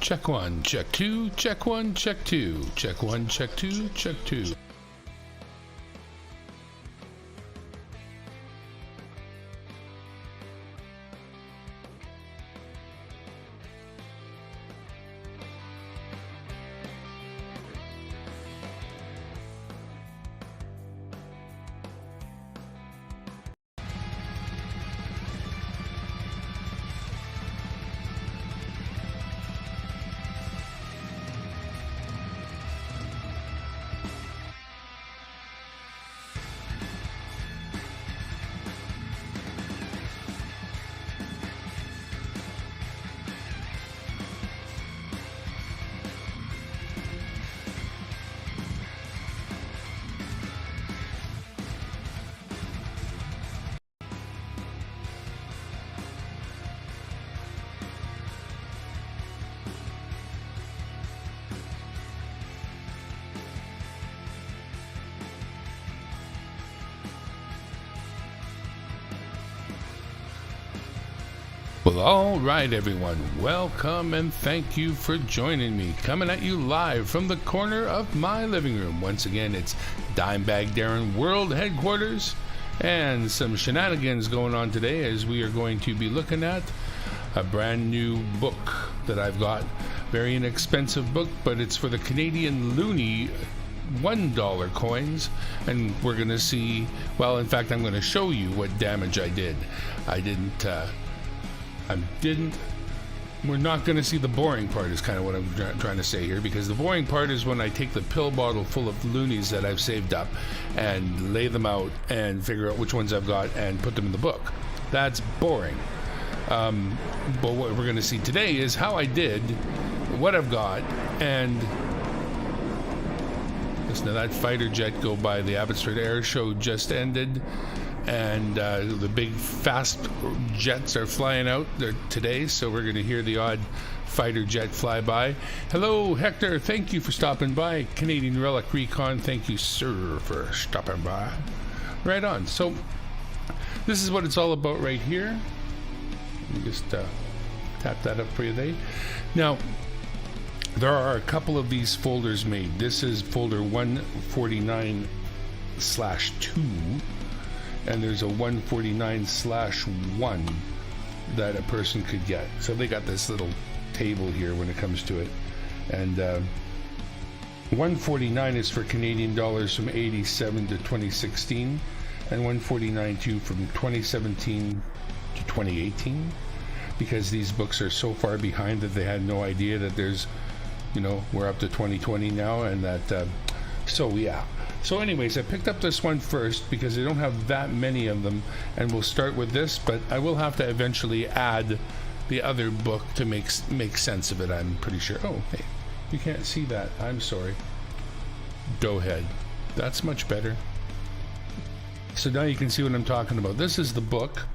Check one, check two, check one, check two, check one, check two, check two. Well, all right, everyone. Welcome and thank you for joining me. Coming at you live from the corner of my living room. Once again, it's Dimebag Darren World Headquarters, and some shenanigans going on today as we are going to be looking at a brand new book that I've got. Very inexpensive book, but it's for the Canadian Loonie $1 coins, and we're going to see, well, in fact, I'm going to show you what damage I did. We're not going to see the boring part is kind of what I'm trying to say here, because the boring part is when I take the pill bottle full of loonies that I've saved up and lay them out and figure out which ones I've got and put them in the book. That's boring. But what we're going to see today is how I did, what I've got, and listen to that fighter jet go by. The Abbotsford Air Show just ended, and the big fast jets are flying out there today, so we're going to hear the odd fighter jet fly by. Hello, Hector. Thank you for stopping by. Canadian Relic Recon. Thank you, sir, for stopping by. Right on. So this is what it's all about right here. Let me just tap that up for you there. Now, there are a couple of these folders made. This is folder 149/2. And there's a 149/1 that a person could get. So they got this little table here when it comes to it. And 149 is for Canadian dollars from 87 to 2016, and 149.2 from 2017 to 2018. Because these books are so far behind that they had no idea that there's, we're up to 2020 now, and that, so yeah. So anyways, I picked up this one first because they don't have that many of them, and we'll start with this, but I will have to eventually add the other book to make sense of it, I'm pretty sure. Oh, hey, you can't see that. I'm sorry. Doughhead. That's much better. So now you can see what I'm talking about. This is the book,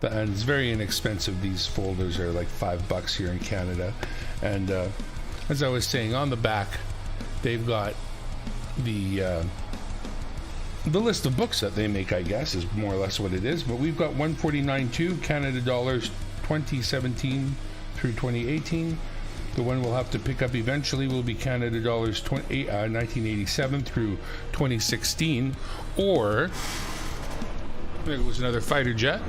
and it's very inexpensive. These folders are like $5 here in Canada, and as I was saying, on the back, they've got the list of books that they make, I guess, is more or less what it is. But we've got 149.2 Canada dollars 2017 through 2018. The one we'll have to pick up eventually will be Canada dollars 1987 through 2016, or there was another fighter jet,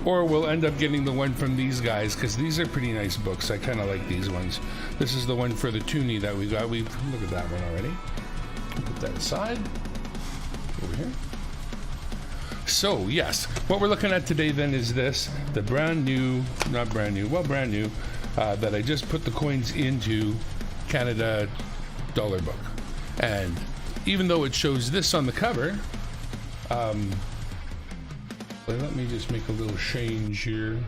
or we'll end up getting the one from these guys, because these are pretty nice books. I kind of like these ones. This is the one for the toonie that we got. We've look at that one already. Put that aside. Over here. So yes, what we're looking at today then is this, the brand new that I just put the coins into Canada dollar book. And even though it shows this on the cover, let me just make a little change here.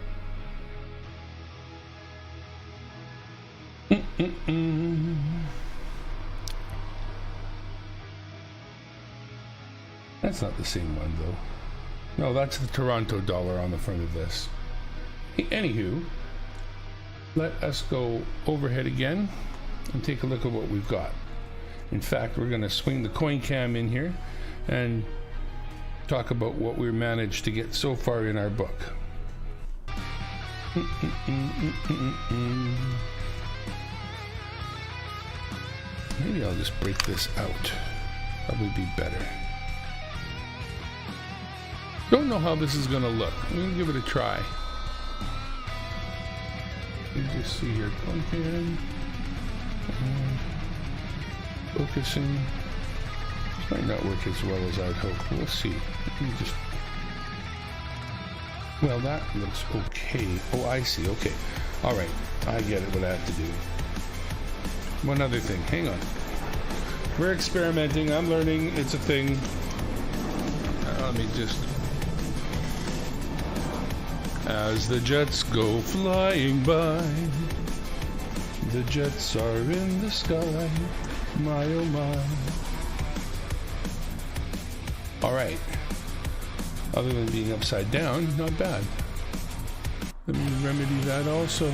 That's not the same one, though. No, that's the Toronto dollar on the front of this. Anywho, let us go overhead again and take a look at what we've got. In fact, we're going to swing the coin cam in here and talk about what we managed to get so far in our book. Maybe I'll just break this out. Probably be better. Don't know how this is gonna look. I'm gonna give it a try. Let me just see here. Content. Focusing. This might not work as well as I'd hoped. We'll see. Let me just. Well, that looks okay. Oh, I see. Okay. All right. I get it. What I have to do. One other thing. Hang on. We're experimenting. I'm learning. It's a thing. Let me just. As the jets go flying by, the jets are in the sky. My oh my. All right. Other than being upside down, not bad. Let me remedy that also.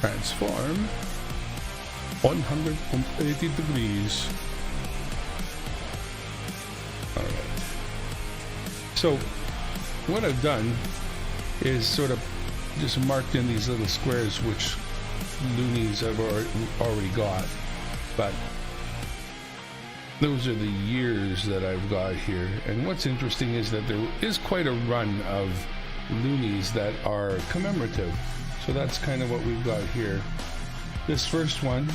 Transform 180 degrees. All right. So what I've done is sort of just marked in these little squares which loonies I've already got, but those are the years that I've got here. And what's interesting is that there is quite a run of loonies that are commemorative. So that's kind of what we've got here. This first one,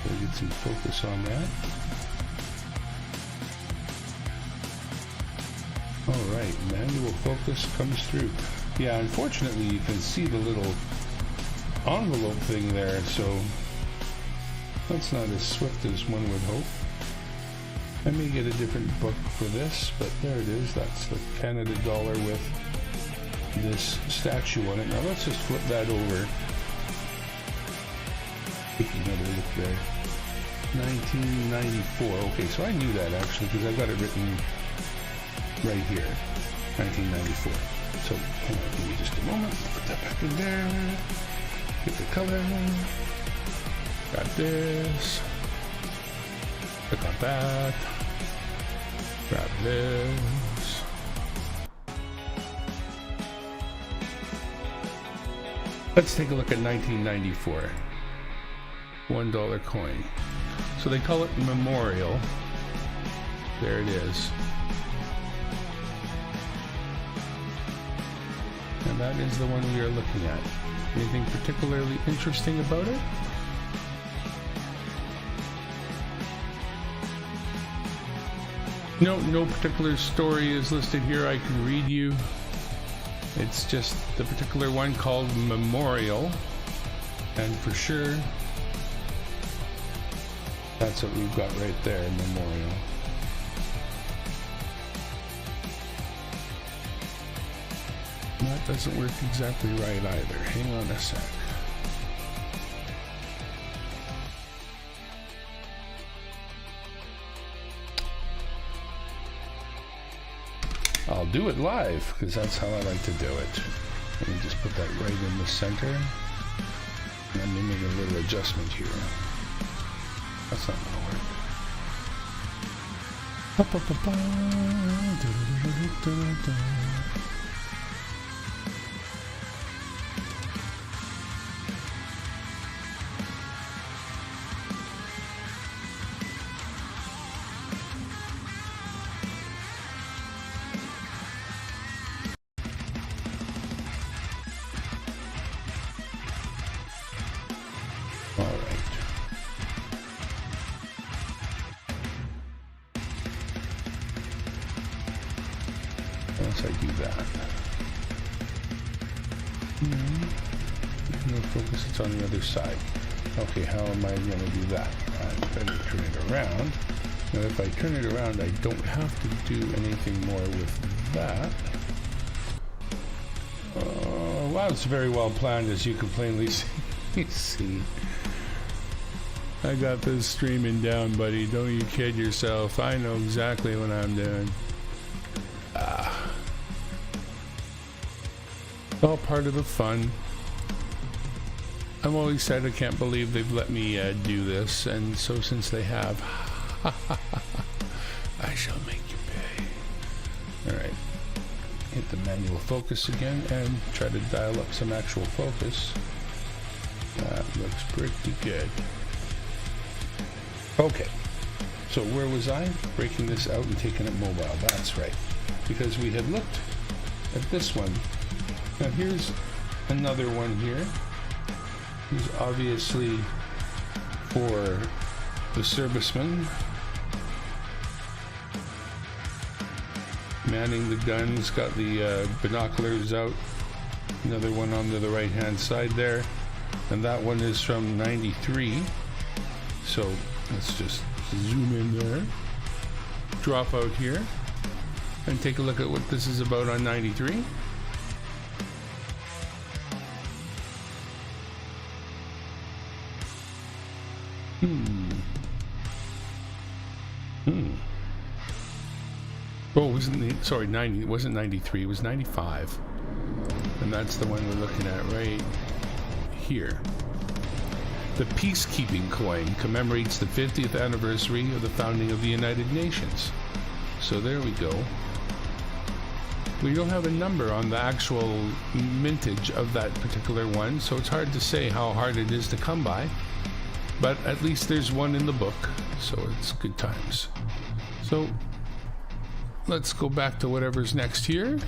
we'll get some focus on that. All right, manual focus comes through. Yeah, unfortunately you can see the little envelope thing there, so that's not as swift as one would hope. I may get a different book for this, but there it is. That's the Canada dollar with this statue on it. Now let's just flip that over. Take another look there. 1994. Okay, so I knew that actually because I've got it written right here. 1994. So hold on, give me just a moment. Put that back in there. Get the color. Got this. Click on that. Grab this. Let's take a look at 1994. $1 coin. So they call it Memorial. There it is. And that is the one we are looking at. Anything particularly interesting about it? No particular story is listed here. I can read you. It's just the particular one called Memorial. And for sure, that's what we've got right there, Memorial. That doesn't work exactly right either. Hang on a sec. I'll do it live because that's how I like to do it. Let me just put that right in the center. And let me make a little adjustment here. That's not gonna work. Once I do that, no focus, it's on the other side. Okay, how am I going to do that? I better turn it around. Now if I turn it around, I don't have to do anything more with that. Wow, it's very well planned, as you can plainly see. I got this streaming down, buddy. Don't you kid yourself. I know exactly what I'm doing. All part of the fun. I'm always sad I can't believe they've let me do this, and so since they have, I shall make you pay. Alright, hit the manual focus again and try to dial up some actual focus. That looks pretty good. Okay, so where was I? Breaking this out and taking it mobile. That's right, because we had looked at this one. Now here's another one here. He's obviously for the servicemen. Manning the guns, got the binoculars out. Another one on the right hand side there. And that one is from 93. So let's just zoom in there. Drop out here. And take a look at what this is about on 93. Oh, it wasn't, sorry, 90, it wasn't 93, it was 95. And that's the one we're looking at right here. The peacekeeping coin commemorates the 50th anniversary of the founding of the United Nations. So there we go. We don't have a number on the actual mintage of that particular one, so it's hard to say how hard it is to come by. But at least there's one in the book, so it's good times. So let's go back to whatever's next here.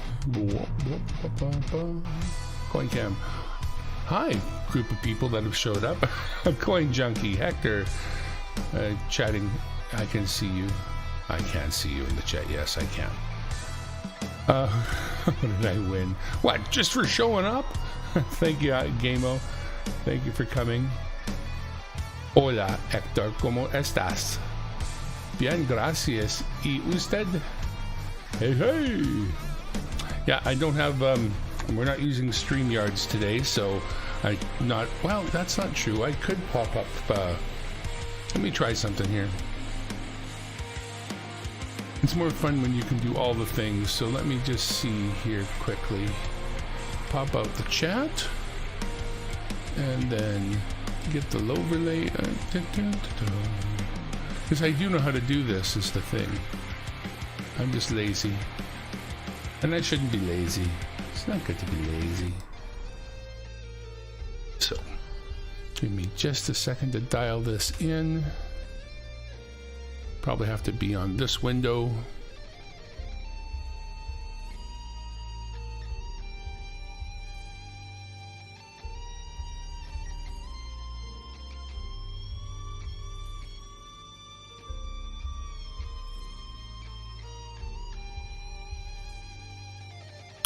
Coin cam. Hi, group of people that have showed up. Coin junkie, Hector, chatting. I can see you. I can't see you in the chat. Yes, I can. What did I win? What, just for showing up? Thank you, Gamo. Thank you for coming. Hola, Hector, ¿cómo estás? Bien, gracias. ¿Y usted? Hey, hey! Yeah, I don't have, we're not using StreamYards today, so well, that's not true. I could pop up, let me try something here. It's more fun when you can do all the things, so let me just see here quickly. Pop out the chat, and then get the overlay. Because I do know how to do this, is the thing. I'm just lazy. And I shouldn't be lazy. It's not good to be lazy. So, give me just a second to dial this in. Probably have to be on this window.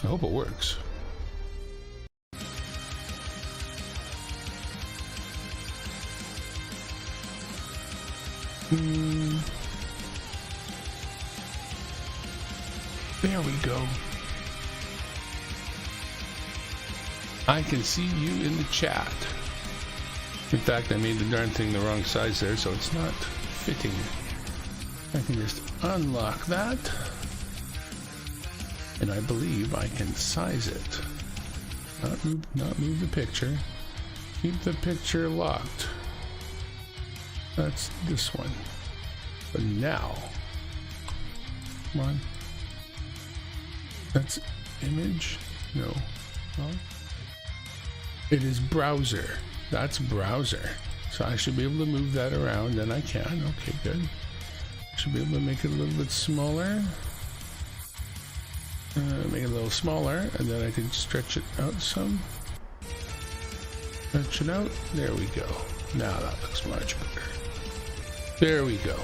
I hope it works. There we go. I can see you in the chat. In fact, I made the darn thing the wrong size there, so it's not fitting. I can just unlock that. And I believe I can size it. Not move the picture. Keep the picture locked. That's this one. But now, come on. That's image? No. Well, it is browser. That's browser. So I should be able to move that around, and I can. Okay, good. I should be able to make it a little bit smaller. Make it a little smaller, and then I can stretch it out some. Stretch it out. There we go. Now that looks much better. There we go.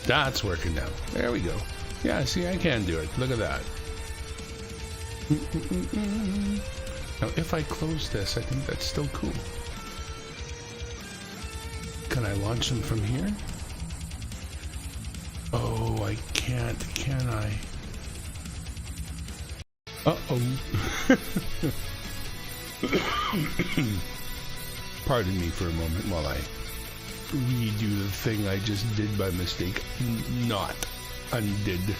That's working now. There we go. Yeah, see, I can do it. Look at that. Now, if I close this, I think that's still cool. Can I launch them from here? Oh, I can't, can I? Uh-oh. Pardon me for a moment while I redo the thing I just did by mistake. Not undid.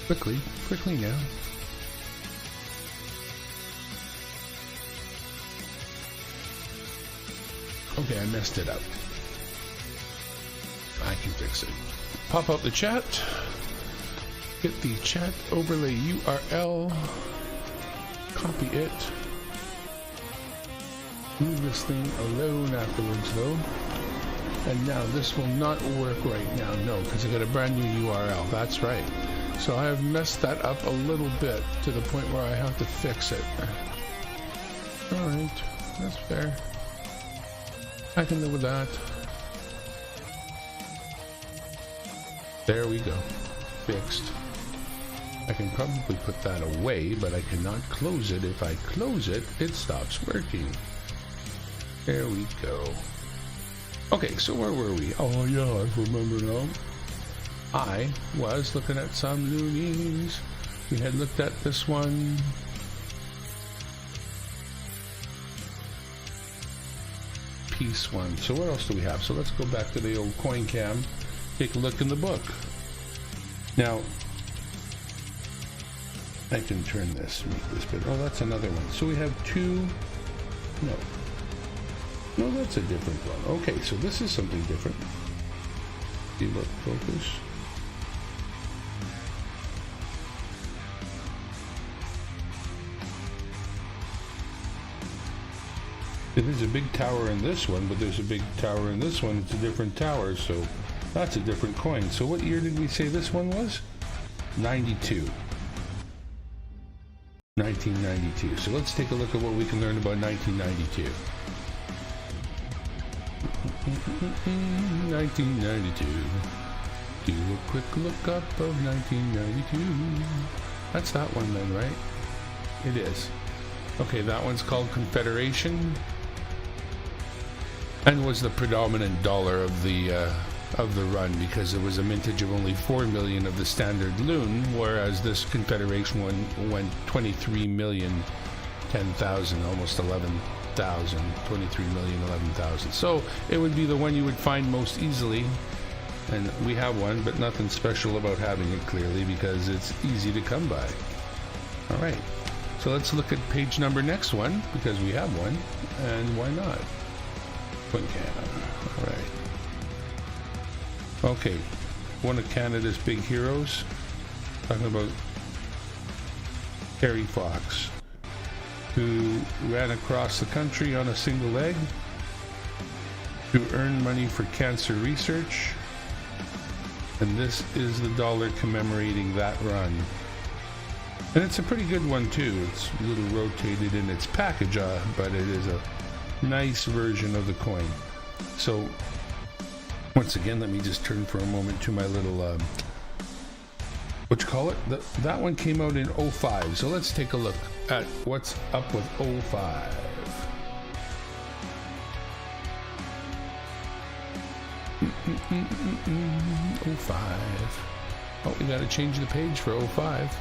Quickly now. Okay, I messed it up. I can fix it. Pop out the chat. Get the chat overlay URL. Copy it. Leave this thing alone afterwards though. And now this will not work right now. No, because I got a brand new URL. That's right. So I have messed that up a little bit to the point where I have to fix it. Alright, that's fair. I can live with that. There we go. Fixed. I can probably put that away, but I cannot close it. If I close it, it stops working. There we go. Okay, so where were we? Oh yeah, I remember now. I was looking at some loonies. We had looked at this one. Piece one. So what else do we have? So let's go back to the old coin cam. Take a look in the book. Now, I can turn this, make this bit. Oh, that's another one. So we have two. No, that's a different one. Okay, so this is something different. See, look, focus. There's a big tower in this one, but there's a big tower in this one. It's a different tower, so that's a different coin. So what year did we say this one was? 92. 1992. So let's take a look at what we can learn about 1992. 1992. Do a quick look up of 1992. That's that one then, right? It is. Okay, that one's called Confederation, and was the predominant dollar of the run, because it was a mintage of only 4 million of the standard loon, whereas this Confederation one went 23 million 10,000, almost 11,000, 23 million 11,000. So it would be the one you would find most easily, and we have one, but nothing special about having it, clearly, because it's easy to come by. All right. So let's look at page number next one, because we have one, and why not? Coin cam. All right. Okay, one of Canada's big heroes, talking about Terry Fox, who ran across the country on a single leg to earn money for cancer research, and this is the dollar commemorating that run. And it's a pretty good one too. It's a little rotated in its package, but it is a nice version of the coin. So once again, let me just turn for a moment to my little what you call it? That one came out in 05. So let's take a look at what's up with 05. '05. Oh, we got to change the page for 05.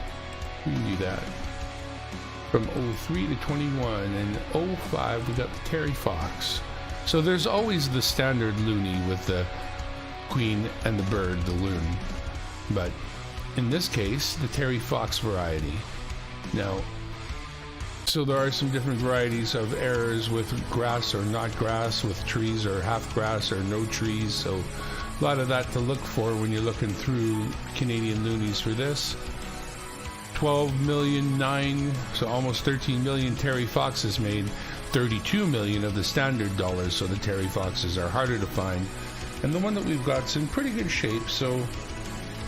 We can do that. From 03 to 21, and 05 we got the Terry Fox. So there's always the standard loonie with the queen and the bird, the loon. But in this case, the Terry Fox variety. Now, so there are some different varieties of errors with grass or not grass, with trees or half grass or no trees. So a lot of that to look for when you're looking through Canadian loonies for this. 12 million, 9, so almost 13 million Terry Foxes made. 32 million of the standard dollars, so the Terry Foxes are harder to find. And the one that we've got's in pretty good shape, so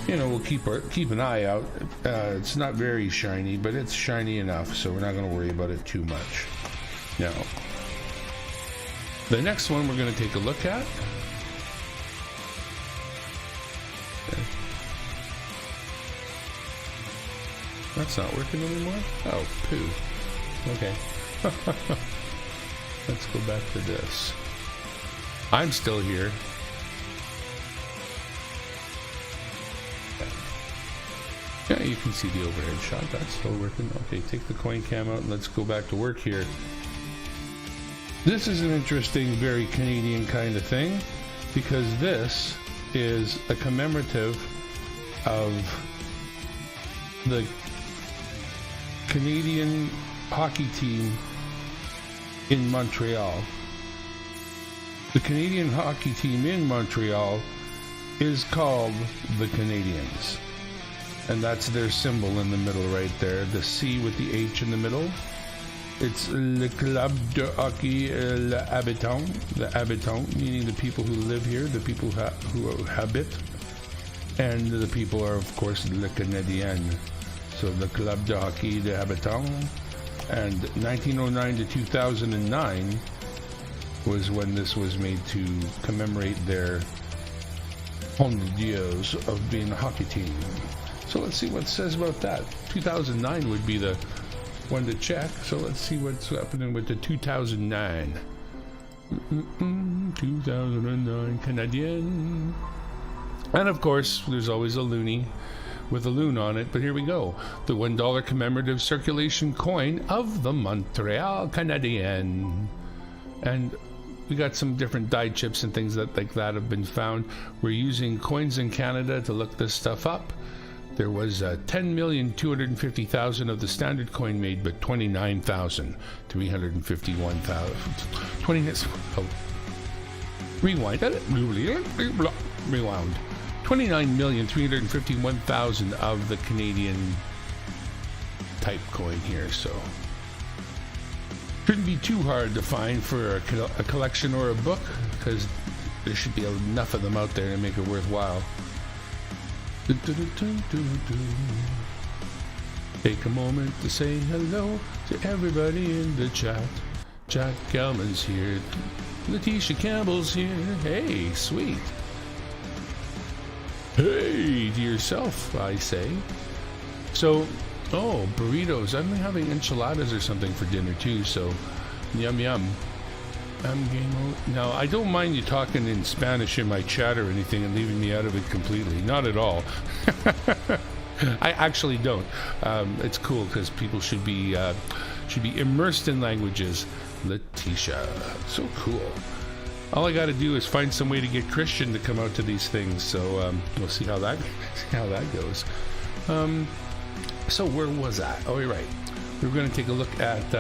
you know, we'll keep an eye out. It's not very shiny, but it's shiny enough, so we're not going to worry about it too much. Now, the next one we're going to take a look at. Okay. That's not working anymore? Oh, poo. Okay. Let's go back to this. I'm still here. Yeah, you can see the overhead shot. That's still working. Okay, take the coin cam out and let's go back to work here. This is an interesting, very Canadian kind of thing, because this is a commemorative of the Canadian hockey team in Montreal. The Canadian hockey team in Montreal is called the Canadiens. And that's their symbol in the middle right there. The C with the H in the middle. It's Le Club de Hockey l'Habitant. The Habitant, meaning the people who live here, the people who habit. And the people are, of course, Le Canadien. So Le Club de Hockey de Habitant. And 1909 to 2009 was when this was made to commemorate their 100 years of being a hockey team. So let's see what it says about that. 2009 would be the one to check. So let's see what's happening with the 2009. 2009 Canadian. And of course, there's always a loonie with a loon on it, but here we go. The $1 commemorative circulation coin of the Montreal Canadien. And we got some different die chips and things like that have been found. We're using Coins in Canada to look this stuff up. There was 10,250,000 of the standard coin made, but 29,351,000. 20. Oh. Rewind. Rewound. 29,351,000 of the Canadian type coin here. So shouldn't be too hard to find for a collection or a book, because there should be enough of them out there to make it worthwhile. Take a moment to say hello to everybody in the chat. Jack Gelman's here. Letitia Campbell's here. Hey, sweet. Hey to yourself, I say. So, oh, burritos. I'm having enchiladas or something for dinner too, so yum yum. Now, I don't mind you talking in Spanish in my chat or anything and leaving me out of it completely. Not at all. I actually don't. It's cool because people should be immersed in languages. Letitia, so cool. All I got to do is find some way to get Christian to come out to these things. So we'll see how that goes. So where was I? Oh, you're right. We're going to take a look at.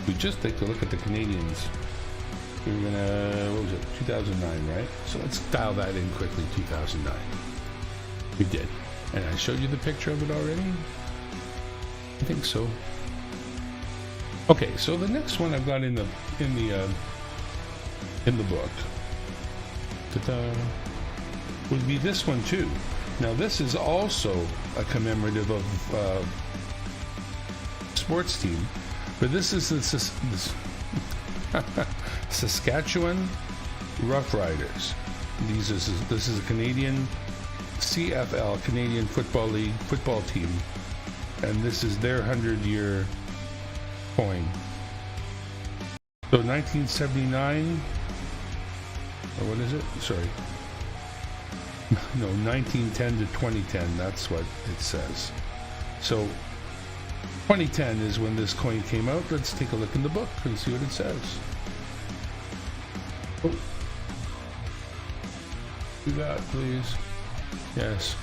We just take a look at the Canadians. We were gonna, what was it, 2009, right? So let's dial that in quickly, 2009. We did. And I showed you the picture of it already? I think so. Okay, so the next one I've got in the book would be this one too. Now this is also a commemorative of sports team. But this is the Saskatchewan Roughriders. This is a Canadian CFL, Canadian Football League football team, and this is their 100-year coin. So 1979, or what is it? Sorry, no, 1910 to 2010. That's what it says. So 2010 is when this coin came out. Let's take a look in the book and see what it says. Oh. Do that, please. Yes.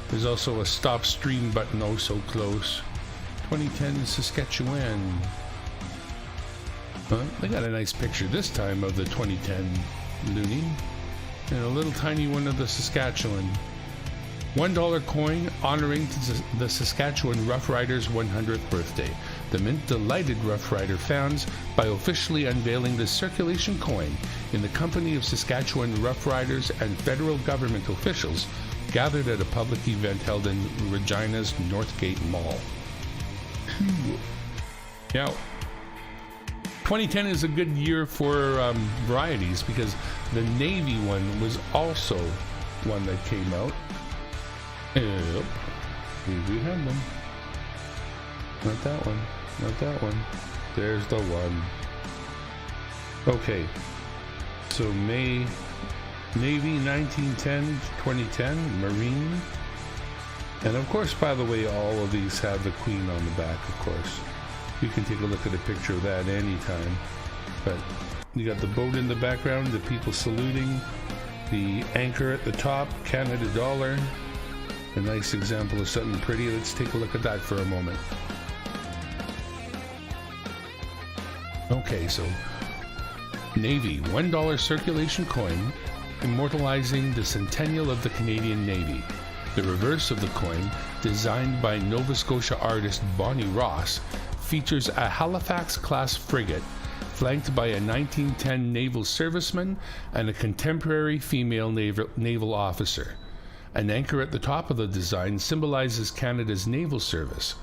There's also a stop stream button, oh so close. 2010 in Saskatchewan. They got a nice picture this time of the 2010 loonie. And a little tiny one of the Saskatchewan. $1 coin honoring the Saskatchewan Roughriders' 100th birthday. The Mint delighted Rough Rider fans by officially unveiling the circulation coin in the company of Saskatchewan Roughriders and federal government officials gathered at a public event held in Regina's Northgate Mall. Now, 2010 is a good year for varieties because the Navy one was also one that came out. Yep, we had them. Not that one. Not that one. There's the one. Okay. So Navy 1910 to 2010, Marine. And of course, by the way, all of these have the Queen on the back, of course. You can take a look at a picture of that anytime. But you got the boat in the background, the people saluting, the anchor at the top, Canada dollar. A nice example of something pretty. Let's take a look at that for a moment. Okay, so Navy, $1 circulation coin immortalizing the centennial of the Canadian Navy. The reverse of the coin, designed by Nova Scotia artist Bonnie Ross, features a Halifax-class frigate flanked by a 1910 naval serviceman and a contemporary female naval officer. An anchor at the top of the design symbolizes Canada's naval service.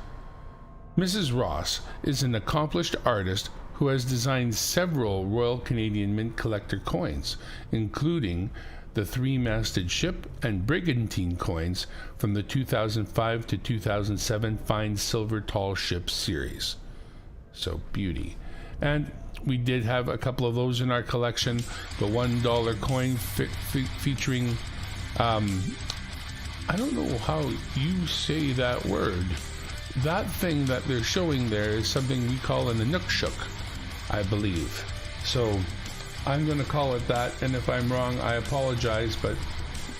Mrs. Ross is an accomplished artist who has designed several Royal Canadian Mint collector coins, including the three-masted ship and brigantine coins from the 2005 to 2007 Fine Silver Tall Ship series. So, beauty. And we did have a couple of those in our collection. The $1 coin featuring, I don't know how you say that word. That thing that they're showing there is something we call an Inukshuk, I believe. So I'm going to call it that, and if I'm wrong, I apologize, but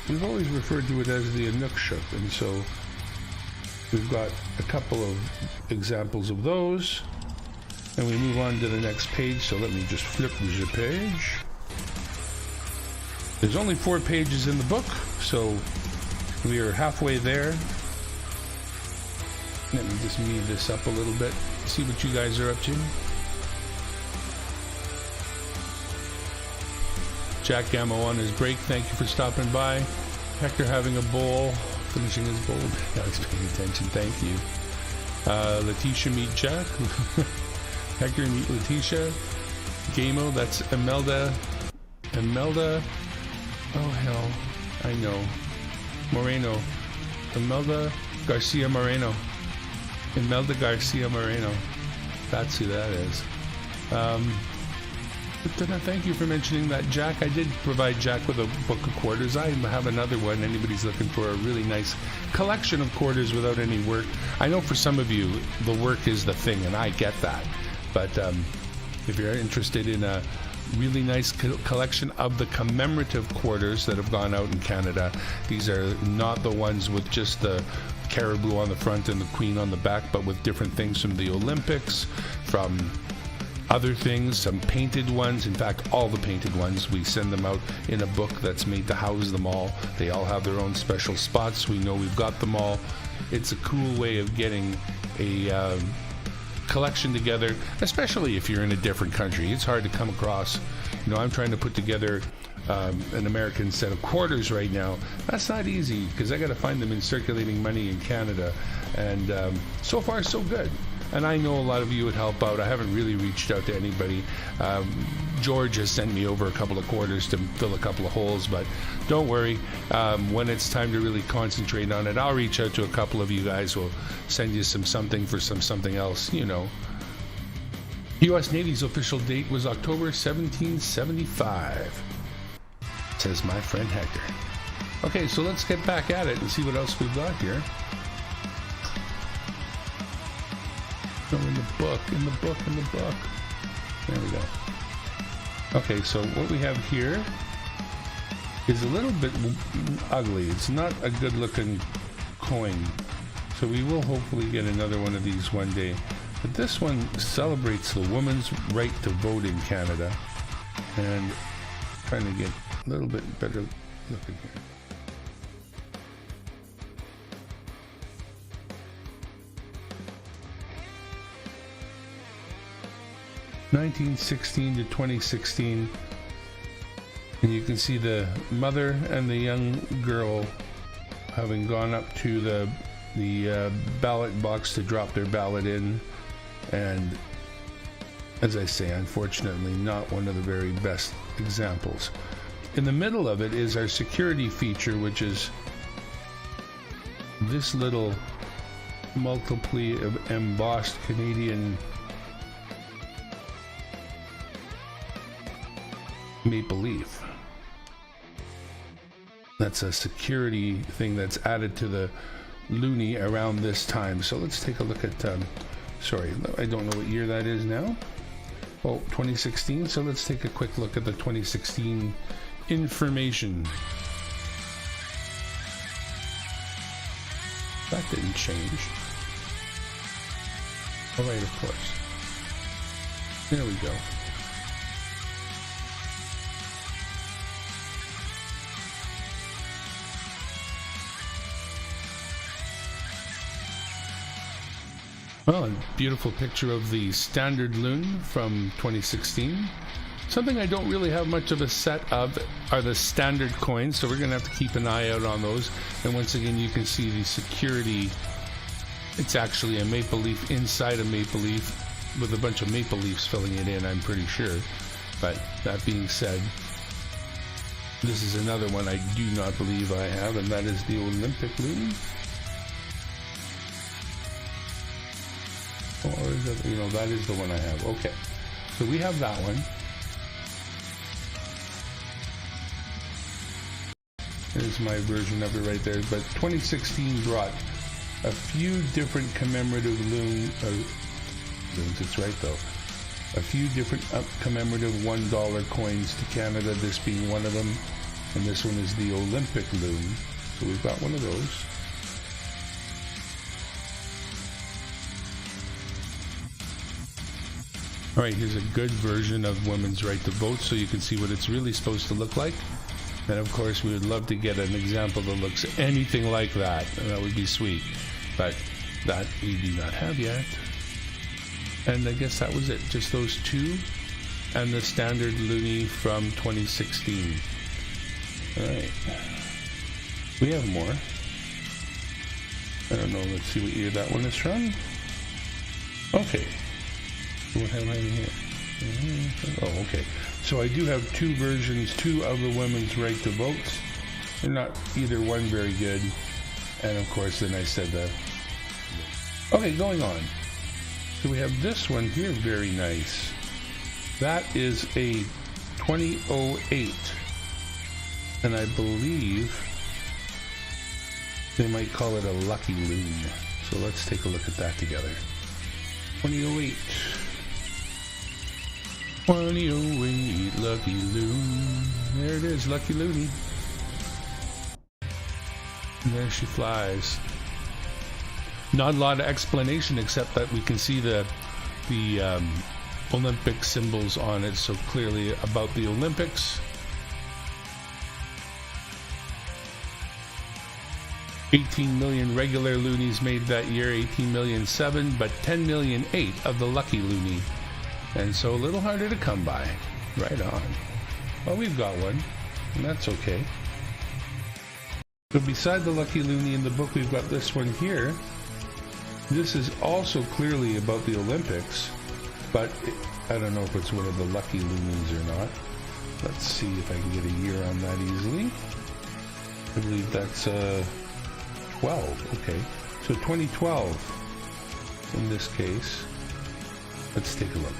we've always referred to it as the Inukshuk, and so we've got a couple of examples of those, and we move on to the next page, so let me just flip the page. There's only 4 pages in the book, so we are halfway there. Let me just move this up a little bit, see what you guys are up to. Jack Gammo on his break, thank you for stopping by. Hector having a bowl, finishing his bowl. Yeah, he's paying attention, thank you. Letitia meet Jack. Hector meet Letitia. Gamo, that's Imelda. Oh hell, I know. Moreno. Imelda Garcia Moreno. Imelda Garcia Moreno. That's who that is. Thank you for mentioning that, Jack. I did provide Jack with a book of quarters. I have another one. Anybody's looking for a really nice collection of quarters without any work. I know for some of you, the work is the thing, and I get that. But if you're interested in a really nice collection of the commemorative quarters that have gone out in Canada, these are not the ones with just the caribou on the front and the queen on the back, but with different things from the Olympics, from other things, some painted ones. In fact, all the painted ones, we send them out in a book that's made to house them all. They all have their own special spots. We know we've got them all. It's a cool way of getting a collection together, especially if you're in a different country. It's hard to come across. You know, I'm trying to put together an American set of quarters right now. That's not easy because I got to find them in circulating money in Canada, and so far so good. And I know a lot of you would help out. I haven't really reached out to anybody. George has sent me over a couple of quarters to fill a couple of holes, but don't worry. When it's time to really concentrate on it, I'll reach out to a couple of you guys. We'll send you something for something else, you know. U.S. Navy's official date was October 1775, says my friend Hector. Okay, so let's get back at it and see what else we've got here. Oh, in the book. There we go. Okay, so what we have here is a little bit ugly. It's not a good looking coin. So we will hopefully get another one of these one day. But this one celebrates the woman's right to vote in Canada. And trying to get a little bit better looking here. (1916 to 2016), and you can see the mother and the young girl having gone up to the ballot box to drop their ballot in, and as I say, unfortunately not one of the very best examples. In the middle of it is our security feature, which is this little multiply of embossed Canadian maple leaf. That's a security thing that's added to the loonie around this time. So let's take a look at sorry, I don't know what year that is now. Oh, 2016. So let's take a quick look at the 2016 information. That didn't change. All right, of course. There we go. Well, a beautiful picture of the standard loon from 2016. Something I don't really have much of a set of are the standard coins, so we're going to have to keep an eye out on those. And once again, you can see the security. It's actually a maple leaf inside a maple leaf with a bunch of maple leaves filling it in, I'm pretty sure. But that being said, this is another one I do not believe I have, and that is the Olympic loon. Or is it, you know, that is the one I have. Okay, so we have that one. There's my version of it right there. But 2016 brought a few different commemorative loons. It's right though. A few different commemorative $1 coins to Canada. This being one of them, and this one is the Olympic loon. So we've got one of those. All right, here's a good version of women's right to vote, so you can see what it's really supposed to look like. And of course, we would love to get an example that looks anything like that, and that would be sweet. But that we do not have yet. And I guess that was it, just those two, and the standard loonie from 2016. All right, we have more. I don't know. Let's see what year that one is from. Okay. What have I in here? Oh, okay. So I do have two versions, two of the women's right to vote. They're not either one very good. And of course, then I said that. Okay, going on. So we have this one here, very nice. That is a 2008. And I believe they might call it a lucky loon. So let's take a look at that together. 2008. 2008 Lucky Loon. There it is, Lucky Looney. And there she flies. Not a lot of explanation except that we can see the Olympic symbols on it, so clearly about the Olympics. 18 million regular loonies made that year, 18 million 7, but 10 million 8 of the Lucky Looney. And so a little harder to come by. Right on. Well, we've got one, and that's okay. But beside the Lucky Looney in the book, we've got this one here. This is also clearly about the Olympics, but I don't know if it's one of the Lucky Loonies or not. Let's see if I can get a year on that easily. I believe that's 12. Okay, so 2012 in this case. Let's take a look.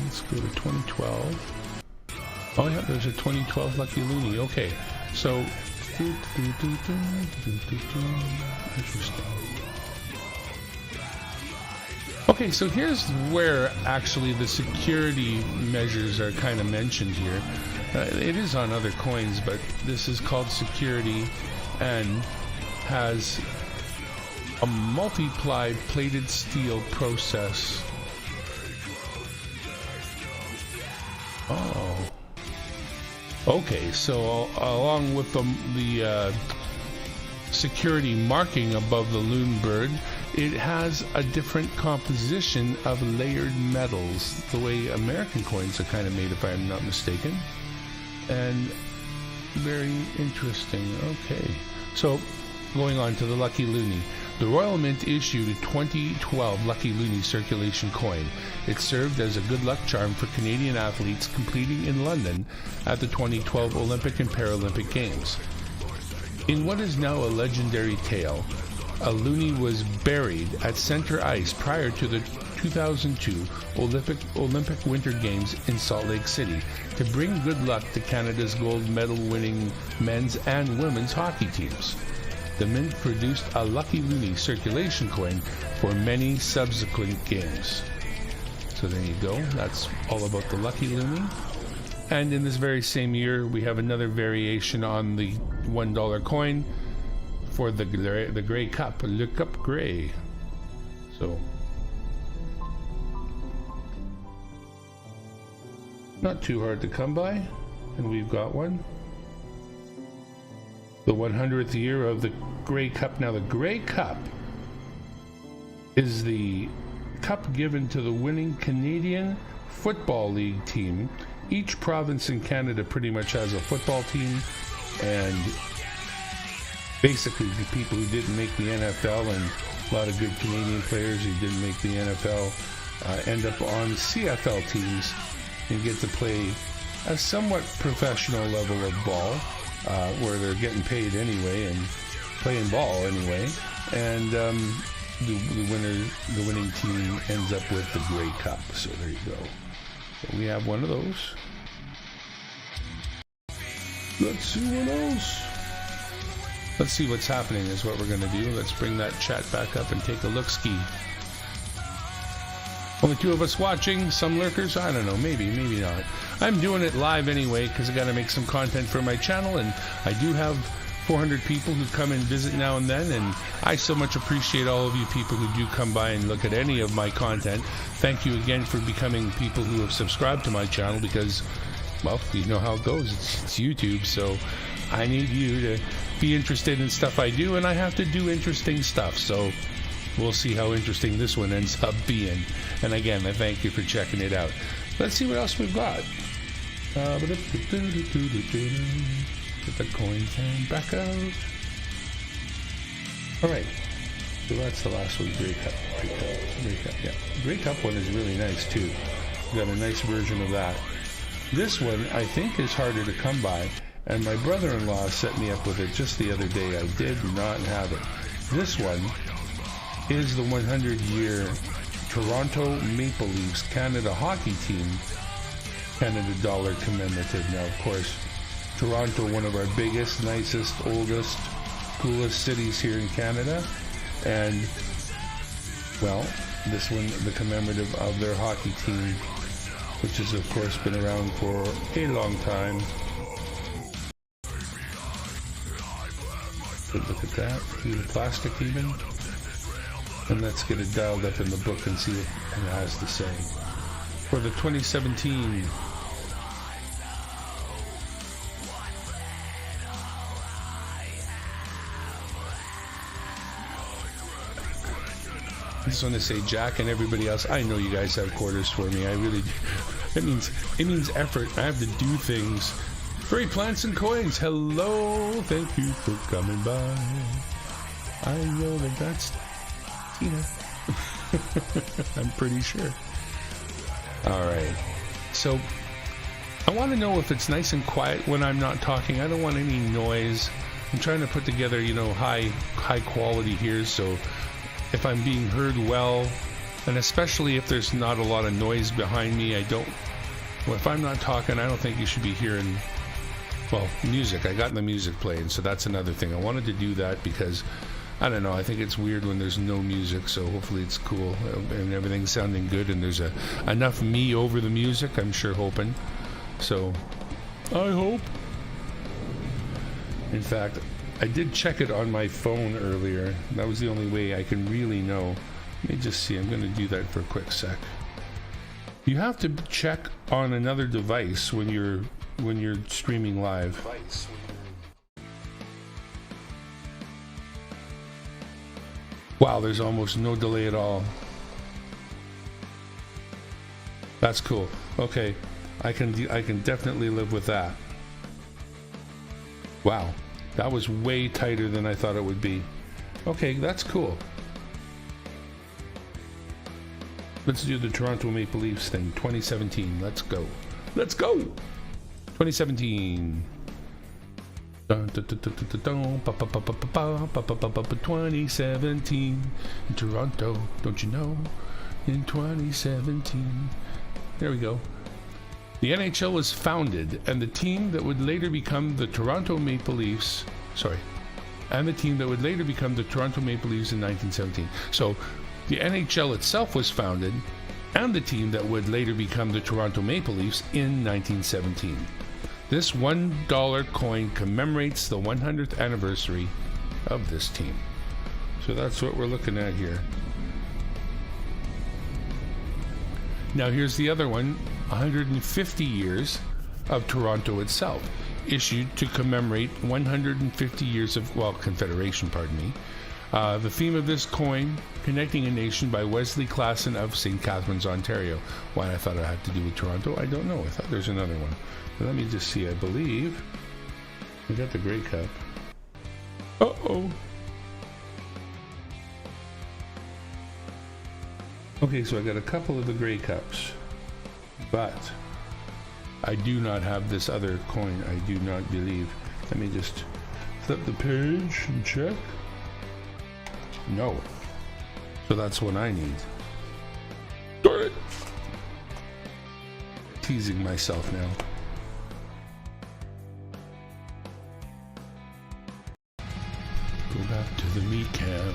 Let's go to 2012. Oh yeah, there's a 2012 Lucky Looney. Okay, so interesting. Okay, so here's where actually the security measures are kind of mentioned here. It is on other coins, but this is called security and has a multiplied plated steel process. Oh. Okay, so along with the security marking above the loon bird, it has a different composition of layered metals, the way American coins are kind of made, if I'm not mistaken. And very interesting. Okay, so going on to the Lucky Looney. The Royal Mint issued a 2012 Lucky Looney circulation coin. It served as a good luck charm for Canadian athletes competing in London at the 2012 Olympic and Paralympic Games. In what is now a legendary tale, a loonie was buried at center ice prior to the 2002 Olympic Winter Games in Salt Lake City to bring good luck to Canada's gold medal winning men's and women's hockey teams. The Mint produced a Lucky Looney circulation coin for many subsequent games. So there you go. That's all about the Lucky Looney. And in this very same year, we have another variation on the $1 coin for the Grey Cup, Le Cup Grey. So, not too hard to come by, and we've got one. the 100th year of the Grey Cup. Now, the Grey Cup is the cup given to the winning Canadian Football League team. Each province in Canada pretty much has a football team, and basically the people who didn't make the NFL, and a lot of good Canadian players who didn't make the NFL end up on CFL teams and get to play a somewhat professional level of ball, where they're getting paid anyway and playing ball anyway, and the winning team ends up with the Grey Cup. So there you go. So we have one of those. Let's see what else. Let's see what's happening is what we're going to do. Let's bring that chat back up and take a look-ski. Only 2 of us watching, some lurkers, I don't know, maybe not. I'm doing it live anyway because I got to make some content for my channel, and I do have 400 people who come and visit now and then, and I so much appreciate all of you people who do come by and look at any of my content. Thank you again for becoming people who have subscribed to my channel, because, well, you know how it goes. It's YouTube, so I need you to be interested in stuff I do, and I have to do interesting stuff, so we'll see how interesting this one ends up being. And again, I thank you for checking it out. Let's see what else we've got. Get the coins and back out. Alright, so that's the last one. Grey Cup, yeah. Grey Cup one is really nice too. We've got a nice version of that. This one I think is harder to come by, and my brother-in-law set me up with it just the other day. I did not have it. This one is the 100-year Toronto Maple Leafs Canada hockey team Canada dollar commemorative. Now, of course, Toronto, one of our biggest, nicest, oldest, coolest cities here in Canada, and, well, this one, the commemorative of their hockey team, which has, of course, been around for a long time. Good look at that. See the plastic even. And let's get it dialed up in the book and see what it has to say. For the 2017 I just want to say, Jack and everybody else, I know you guys have quarters for me. I really do. It means effort. I have to do things. Furry Plants and Coins, hello. Thank you for coming by. I know that's Tina. I'm pretty sure. Alright. So, I want to know if it's nice and quiet when I'm not talking. I don't want any noise. I'm trying to put together, high quality here, so if I'm being heard well, and especially if there's not a lot of noise behind me, if I'm not talking, I don't think you should be hearing, well, music. I got the music playing, so that's another thing. I wanted to do that because, I don't know, I think it's weird when there's no music, so hopefully it's cool and everything's sounding good and there's enough me over the music, I'm sure, hoping. So, I hope. In fact, I did check it on my phone earlier. That was the only way I can really know. Let me just see. I'm going to do that for a quick sec. You have to check on another device when you're streaming live. Wow, there's almost no delay at all. That's cool. Okay, I can definitely live with that. Wow. That was way tighter than I thought it would be. Okay, that's cool. Let's do the Toronto Maple Leafs thing. 2017. Let's go. Let's go! 2017. 2017 in Toronto. Don't you know? In 2017. There we go. The NHL was founded, and the team that would later become the Toronto Maple Leafs, in 1917. So, the NHL itself was founded, and the team that would later become the Toronto Maple Leafs in 1917. This $1 coin commemorates the 100th anniversary of this team. So that's what we're looking at here. Now here's the other one. 150 years of Toronto itself. issued to commemorate 150 years of, well, Confederation, pardon me. The theme of this coin, Connecting a Nation by Wesley Klassen of St. Catharines, Ontario. Why I thought it had to do with Toronto, I don't know. I thought there's another one. But let me just see. I believe we got the Grey Cup. Uh-oh. Okay, so I got a couple of the Grey Cups, but I do not have this other coin. I do not believe. Let me just flip the page and check. No. So that's what I need. Darn it. Teasing myself now. Go back to the meat can.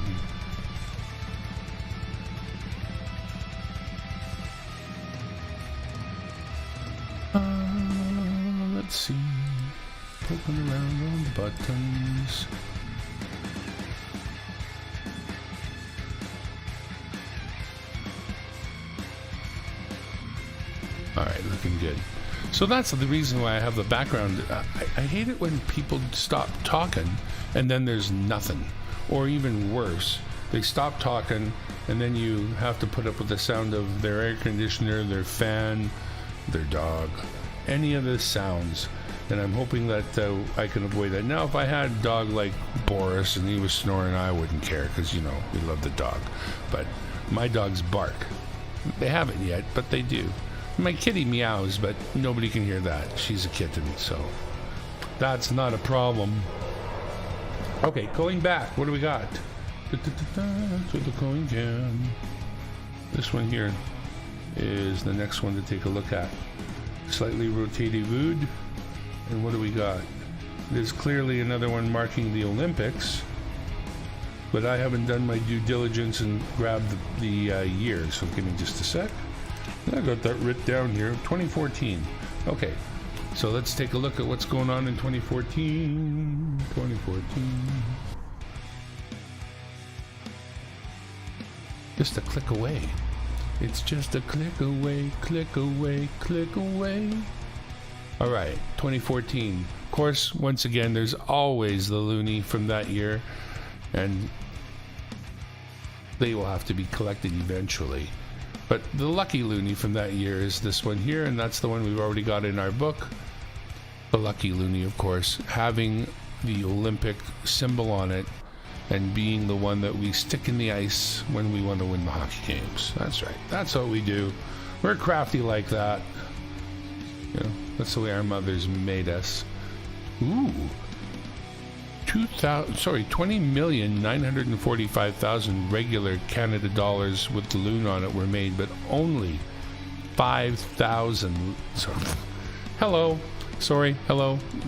Let's see. Poking around on the buttons. Alright, looking good. So that's the reason why I have the background. I hate it when people stop talking and then there's nothing. Or even worse, they stop talking and then you have to put up with the sound of their air conditioner, their fan, their dog, any of the sounds. And I'm hoping that I can avoid that. Now, if I had a dog like Boris and he was snoring, I wouldn't care because, you know, we love the dog. But my dogs bark. They haven't yet, but they do. My kitty meows, but nobody can hear that. She's a kitten, so that's not a problem. Okay, going back. What do we got? To the coin can. This one here is the next one to take a look at. Slightly rotated wood. And what do we got? There's clearly another one marking the Olympics, but I haven't done my due diligence and grabbed the year, so give me just a sec. I got that written down here, 2014. Okay, so let's take a look at what's going on in 2014. 2014. Just a click away. It's just a click away, click away, click away. All right, 2014. Of course, once again, there's always the loonie from that year, and they will have to be collected eventually. But the lucky loonie from that year is this one here, and that's the one we've already got in our book. The lucky loonie, of course, having the Olympic symbol on it and being the one that we stick in the ice when we want to win the hockey games. That's right. That's what we do. We're crafty like that. You know, that's the way our mothers made us. Ooh. 20,945,000 regular Canada dollars with the loon on it were made, but only 5,000. Hello,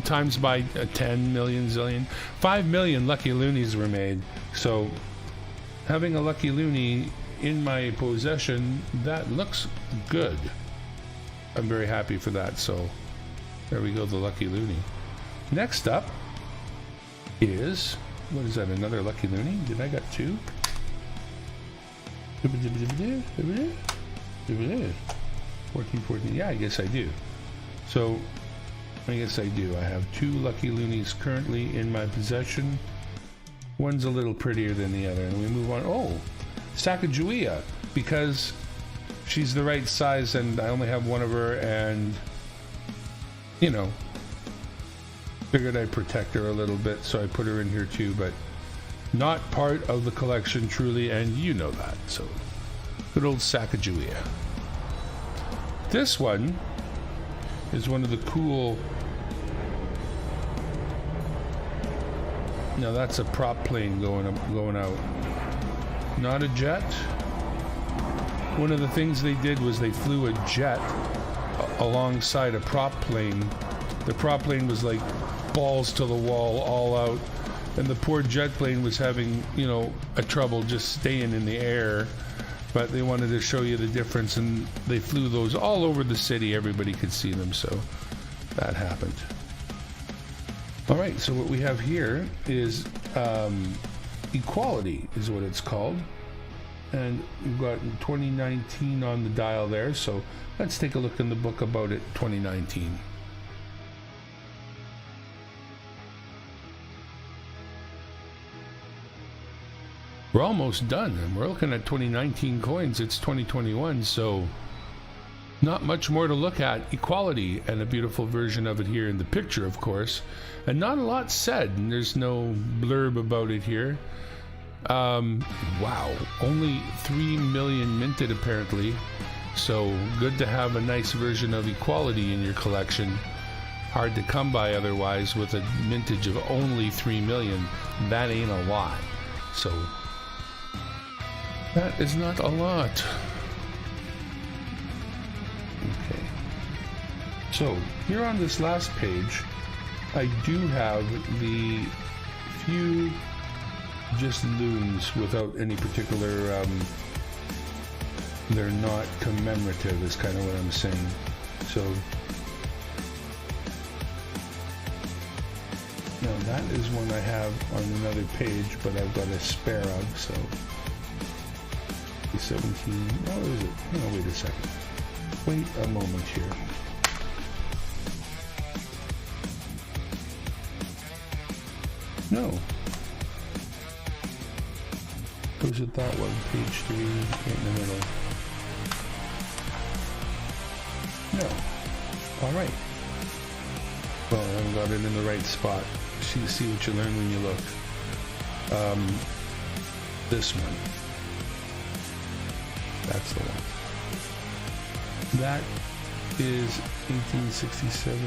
times by 10 million zillion. 5 million lucky loonies were made. So having a lucky loonie in my possession, that looks good. I'm very happy for that. So there we go, the lucky loonie. Next up is, what is that, another lucky loonie? Did I got two? 14, yeah, I guess I do. So I guess I do. I have two lucky loonies currently in my possession. One's a little prettier than the other, and we move on. Oh, Sacagawea, because she's the right size and I only have one of her, and you know, figured I'd protect her a little bit, so I put her in here too, but not part of the collection truly, and you know that. So good old Sacagawea. This one is one of the cool, now that's a prop plane going out, not a jet. One of the things they did was they flew a jet alongside a prop plane. The prop plane was like balls to the wall, all out, and the poor jet plane was having, you know, a trouble just staying in the air. But they wanted to show you the difference, and they flew those all over the city. Everybody could see them, so that happened. All right, so what we have here is Equality is what it's called, and we've got 2019 on the dial there, so let's take a look in the book about it. 2019. we're almost done, and we're looking at 2019 coins. It's 2021, so not much more to look at. Equality, and a beautiful version of it here in the picture, of course, and not a lot said, and there's no blurb about it here. Wow, only 3 million minted apparently, so good to have a nice version of equality in your collection. Hard to come by otherwise with a mintage of only 3 million. That ain't a lot, so that is not a lot. Okay, so here on this last page I do have the few just loons without any particular they're not commemorative is kind of what I'm saying. So now that is one I have on another page, but I've got a spare of, so 17. Oh, is it? No, wait a second. Wait a moment here. No. Was it that one? Page 3, right in the middle. No. Alright. Well, I haven't got it in the right spot. See what you learn when you look. This one. That's the one. That is 1867,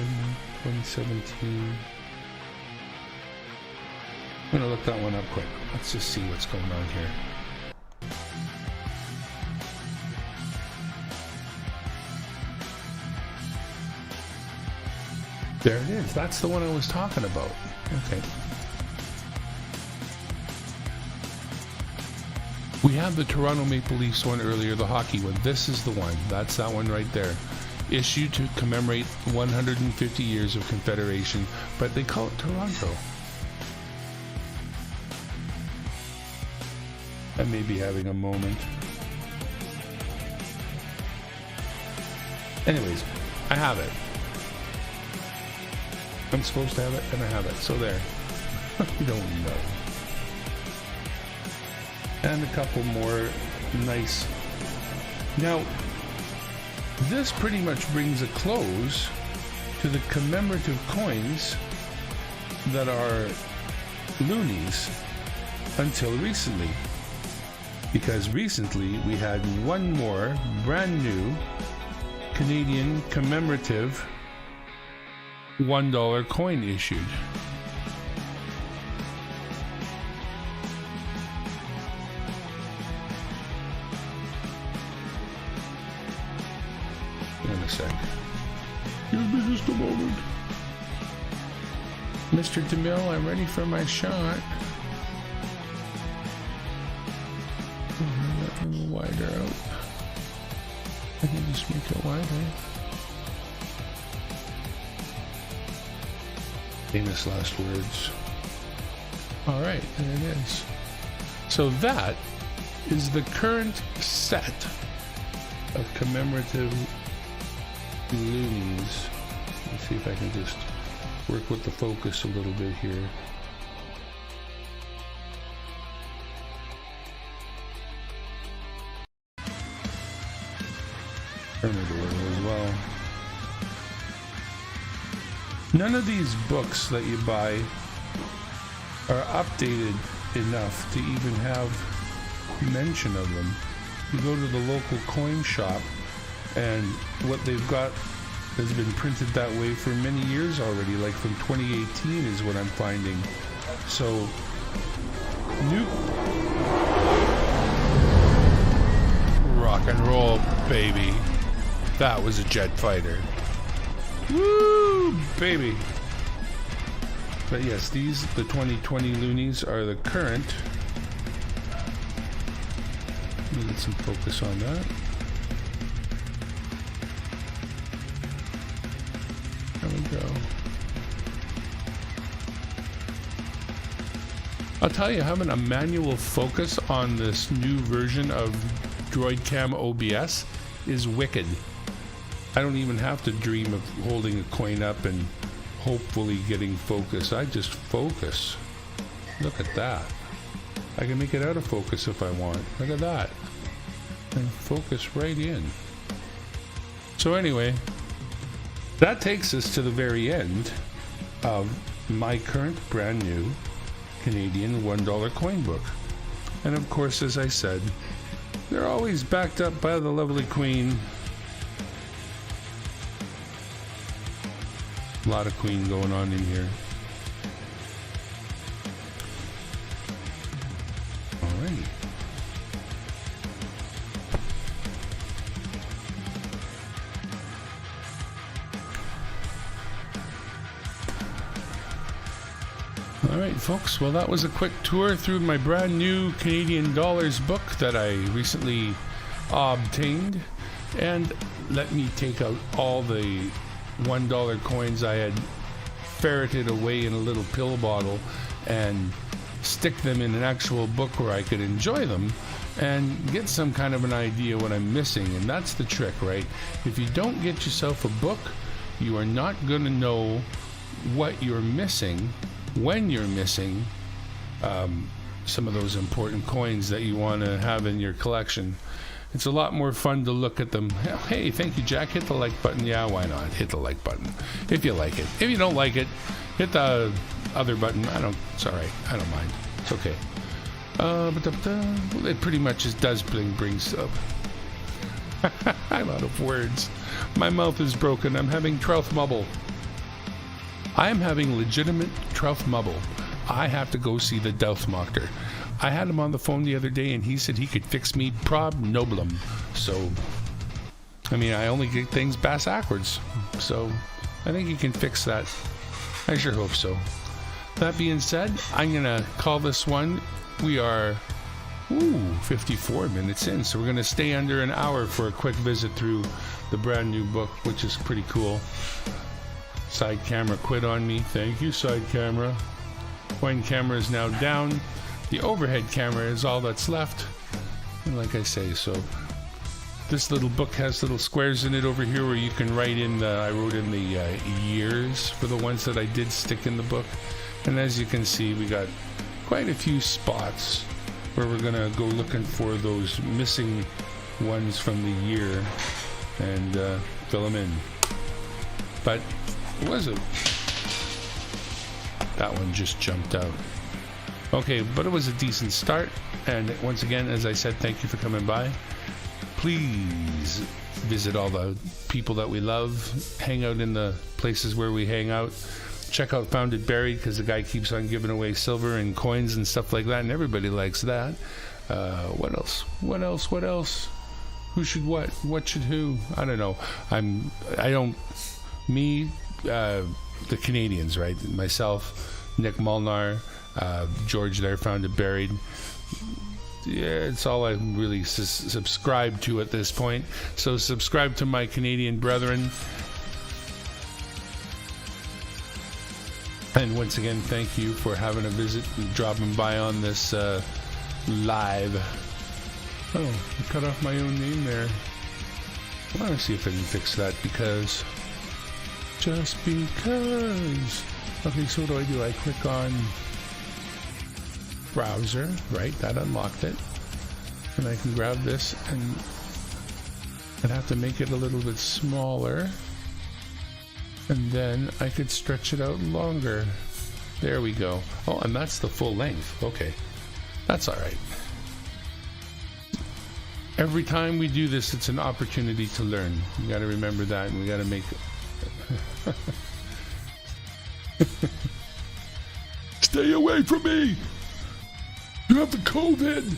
2017. I'm gonna look that one up quick. Let's just see what's going on here. There it is. That's the one I was talking about. Okay. We had the Toronto Maple Leafs one earlier, the hockey one. This is the one. That's that one right there. Issued to commemorate 150 years of Confederation, but they call it Toronto. I may be having a moment. Anyways, I have it. I'm supposed to have it, and I have it. So there. You don't know. And a couple more nice. Now, this pretty much brings a close to the commemorative coins that are loonies until recently. Because recently we had one more brand new Canadian commemorative $1 coin issued. In a sec. Give me just a moment. Mr. DeMille, I'm ready for my shot. A little wider out. I can just make it wider. Famous last words. Alright, there it is. So that is the current set of commemorative loonies. Let's see if I can just work with the focus a little bit here. Turn it a little as well. None of these books that you buy are updated enough to even have mention of them. You go to the local coin shop and what they've got has been printed that way for many years already, like from 2018 is what I'm finding. So, new rock and roll, baby. That was a jet fighter. Woo, baby. But yes, these, the 2020 loonies, are the current. Let me get some focus on that. There we go. I'll tell you, having a manual focus on this new version of DroidCam OBS is wicked. I don't even have to dream of holding a coin up and hopefully getting focus. I just focus. Look at that. I can make it out of focus if I want. Look at that. And focus right in. So anyway, that takes us to the very end of my current brand new Canadian $1 coin book. And of course, as I said, they're always backed up by the lovely Queen. A lot of Queen going on in here. Alrighty. Alright folks, well that was a quick tour through my brand new Canadian dollars book that I recently obtained. And let me take out all the $1 coins I had ferreted away in a little pill bottle and stick them in an actual book where I could enjoy them and get some kind of an idea what I'm missing. And that's the trick, right? If you don't get yourself a book, you are not going to know what you're missing when you're missing some of those important coins that you want to have in your collection. It's a lot more fun to look at them. Hey, thank you, Jack. Hit the like button. Yeah, why not? Hit the like button if you like it. If you don't like it, hit the other button. It's all right. I don't mind. It's okay. But it pretty much just does bring stuff. I'm out of words. My mouth is broken. I'm having trout mubble. I am having legitimate trout mubble. I have to go see the Douthmochter. I had him on the phone the other day and he said he could fix me prob noblem. So, I mean, I only get things bass backwards. So, I think he can fix that. I sure hope so. That being said, I'm going to call this one. We are 54 minutes in. So, we're going to stay under an hour for a quick visit through the brand new book, which is pretty cool. Side camera quit on me. Thank you, side camera. Coin camera is now down. The overhead camera is all that's left. And like I say, so this little book has little squares in it over here where you can write in I wrote in the years for the ones that I did stick in the book. And as you can see, we got quite a few spots where we're gonna go looking for those missing ones from the year and fill them in. But was it? That one just jumped out. Okay, but it was a decent start. And once again, as I said, thank you for coming by. Please visit all the people that we love. Hang out in the places where we hang out. Check out Found It Buried, because the guy keeps on giving away silver and coins and stuff like that, and everybody likes that. What else? What else? What else? Who should what? What should who? I don't know. The Canadians, right? Myself, Nick Molnar, George there, Found It Buried. Yeah, it's all I really subscribe to at this point. So subscribe to my Canadian brethren. And once again, thank you for having a visit and dropping by on this live. Oh, I cut off my own name there. I want to see if I can fix that because... Just because. Okay, so what do? I click on browser, right? That unlocked it. And I can grab this and I'd have to make it a little bit smaller. And then I could stretch it out longer. There we go. Oh, and that's the full length. Okay. That's all right. Every time we do this, it's an opportunity to learn. You got to remember that, and we got to make... Stay away from me! You have the COVID!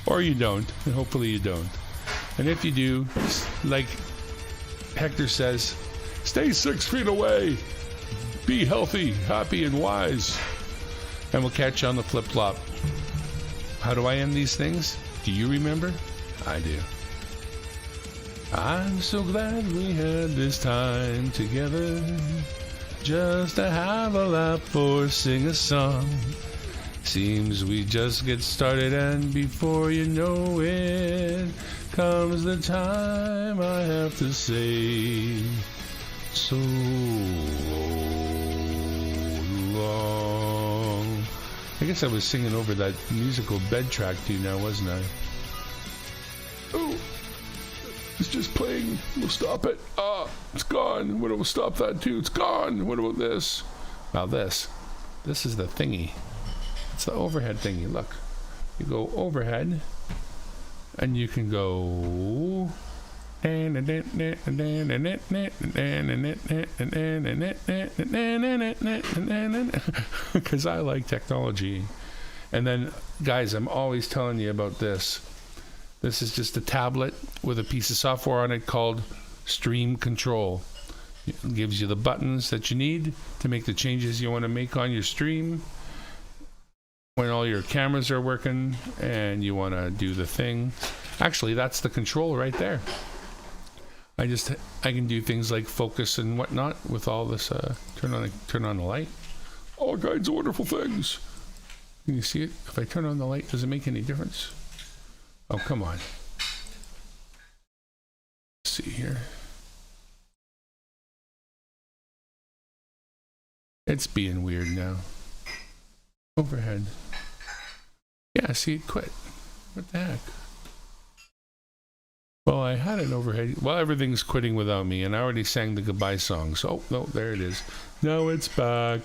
Or you don't, and hopefully you don't. And if you do, like Hector says, stay 6 feet away. Be healthy, happy, and wise. And we'll catch you on the flip-flop. How do I end these things? Do you remember? I do. I'm so glad we had this time together, just to have a laugh or sing a song. Seems we just get started, and before you know it, comes the time I have to say so long. I guess I was singing over that musical bed track to you now, wasn't I? Oh, it's just playing. We'll stop it. Ah, it's gone. We'll stop that too. It's gone. What about this? Now this is the thingy. It's the overhead thingy. Look, you go overhead, and you can go. Because I like technology. And then, guys, I'm always telling you about this. This is just a tablet with a piece of software on it called Stream Control. It gives you the buttons that you need to make the changes you want to make on your stream when all your cameras are working and you want to do the thing. Actually, that's the control right there. I can do things like focus and whatnot with all this. Turn on the light. All kinds of wonderful things. Can you see it? If I turn on the light, does it make any difference? Oh, come on. Let's see here. It's being weird now. Overhead. Yeah, see, it quit. What the heck? Well, I had an overhead. Well, everything's quitting without me, and I already sang the goodbye song. So, no, there it is. Now it's back.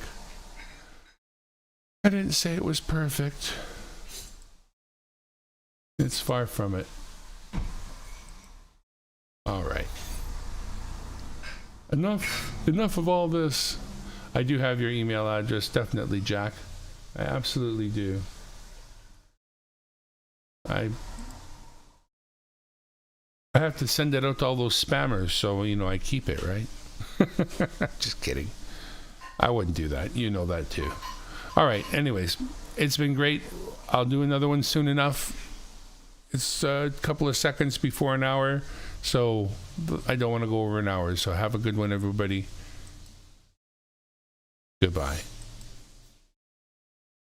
I didn't say it was perfect. It's far from it. All right. Enough of all this. I do have your email address, definitely, Jack. I absolutely do. I have to send it out to all those spammers, so, I keep it, right? Just kidding. I wouldn't do that. You know that, too. All right. Anyways, it's been great. I'll do another one soon enough. It's a couple of seconds before an hour, so I don't want to go over an hour. So have a good one, everybody. Goodbye.